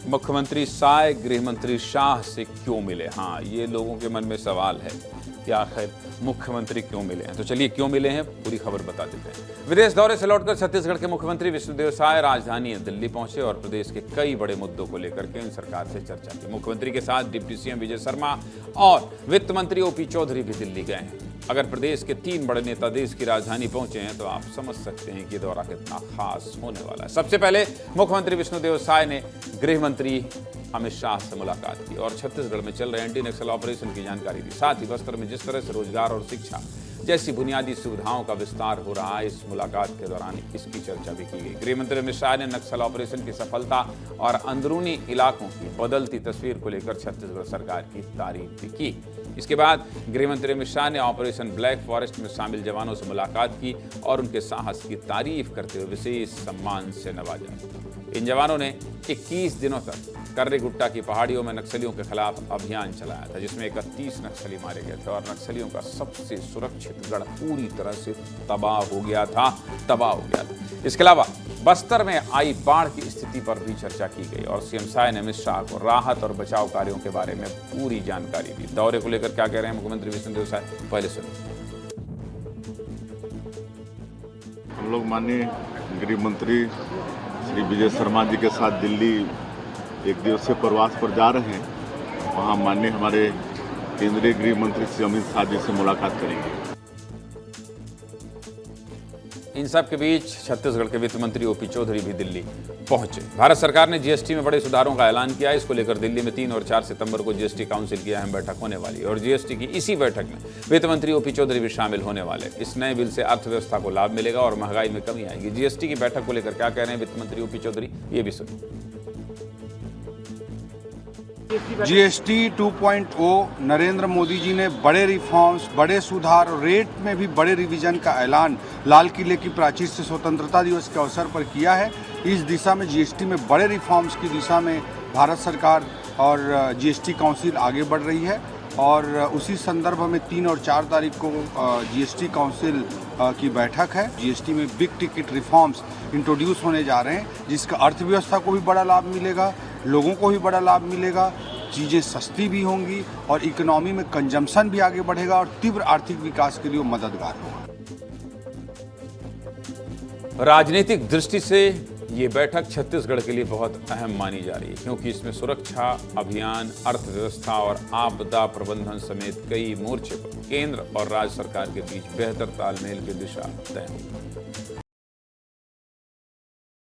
मुख्यमंत्री साय गृह मंत्री शाह से क्यों मिले? हाँ, ये लोगों के मन में सवाल है कि आखिर मुख्यमंत्री क्यों मिले हैं। तो चलिए क्यों मिले हैं पूरी खबर बता देते हैं। विदेश दौरे से लौटकर छत्तीसगढ़ के मुख्यमंत्री विष्णुदेव साय राजधानी दिल्ली पहुंचे और प्रदेश के कई बड़े मुद्दों को लेकर केंद्र सरकार से चर्चा की। मुख्यमंत्री के साथ डिप्टी सीएम विजय शर्मा और वित्त मंत्री ओपी चौधरी भी दिल्ली गए हैं। अगर प्रदेश के 3 बड़े नेता देश की राजधानी पहुंचे हैं तो आप समझ सकते हैं कि ये दौरा कितना खास होने वाला है। सबसे पहले मुख्यमंत्री विष्णुदेव साय ने गृह मंत्री अमित शाह से मुलाकात की और छत्तीसगढ़ में चल रहे एंटी नक्सल ऑपरेशन की जानकारी दी। साथ ही बस्तर में जिस तरह से रोजगार और शिक्षा जैसी बुनियादी सुविधाओं का विस्तार हो रहा है, इस मुलाकात के दौरान इसकी चर्चा भी की गई। गृह मंत्री अमित शाह ने नक्सल ऑपरेशन की सफलता और अंदरूनी इलाकों की बदलती तस्वीर को लेकर छत्तीसगढ़ सरकार की तारीफ भी की। इसके बाद गृह मंत्री अमित शाह ने ऑपरेशन ब्लैक फॉरेस्ट में शामिल जवानों से मुलाकात की और उनके साहस की तारीफ करते हुए विशेष सम्मान से नवाजा। इन जवानों ने 21 दिनों तक कर्रेगुट्टा की पहाड़ियों में नक्सलियों के खिलाफ अभियान चलाया था, जिसमें 31 नक्सली मारे गए थे और नक्सलियों का सबसे सुरक्षित गढ़ पूरी तरह से तबाह हो गया था। इसके अलावा बस्तर में आई बाढ़ की स्थिति पर भी चर्चा की गई और सीएम साय ने अमित शाह को राहत और बचाव कार्यों के बारे में पूरी जानकारी दी। दौरे को लेकर क्या कह रहे हैं मुख्यमंत्री विष्णुदेव साय, पहले सुनिए। हम लोग माननीय गृह मंत्री श्री विजय शर्मा जी के साथ दिल्ली 1 दिवसीय प्रवास पर जा रहे हैं। वहाँ माननीय हमारे केंद्रीय गृह मंत्री श्री अमित शाह जी से मुलाकात करेंगे। इन सब के बीच छत्तीसगढ़ के वित्त मंत्री ओपी चौधरी भी दिल्ली पहुंचे। भारत सरकार ने जीएसटी में बड़े सुधारों का ऐलान किया है। इसको लेकर दिल्ली में 3 और 4 सितंबर को जीएसटी काउंसिल की अहम बैठक होने वाली है और जीएसटी की इसी बैठक में वित्त मंत्री ओपी चौधरी भी शामिल होने वाले। इस नए बिल से अर्थव्यवस्था को लाभ मिलेगा और महंगाई में कमी आएगी। जीएसटी की बैठक को लेकर क्या कह रहे हैं वित्त मंत्री ओपी चौधरी, ये भी सुनिए। जीएसटी 2.0 नरेंद्र मोदी जी ने बड़े रिफॉर्म्स, बड़े सुधार और रेट में भी बड़े रिवीजन का ऐलान लाल किले की प्राचीर से स्वतंत्रता दिवस के अवसर पर किया है। इस दिशा में जीएसटी में बड़े रिफॉर्म्स की दिशा में भारत सरकार और जीएसटी काउंसिल आगे बढ़ रही है और उसी संदर्भ में 3 और 4 तारीख को जीएसटी काउंसिल की बैठक है। जीएसटी में बिग टिकट रिफॉर्म्स इंट्रोड्यूस होने जा रहे हैं, जिसका अर्थव्यवस्था को भी बड़ा लाभ मिलेगा, लोगों को भी बड़ा लाभ मिलेगा, चीज़ें सस्ती भी होंगी और इकोनॉमी में कंजम्पशन भी आगे बढ़ेगा और तीव्र आर्थिक विकास के लिए मददगार होगा। राजनीतिक दृष्टि से ये बैठक छत्तीसगढ़ के लिए बहुत अहम मानी जा रही है, क्योंकि इसमें सुरक्षा अभियान, अर्थव्यवस्था और आपदा प्रबंधन समेत कई मोर्चे पर केंद्र और राज्य सरकार के बीच बेहतर तालमेल की दिशा तय होगी।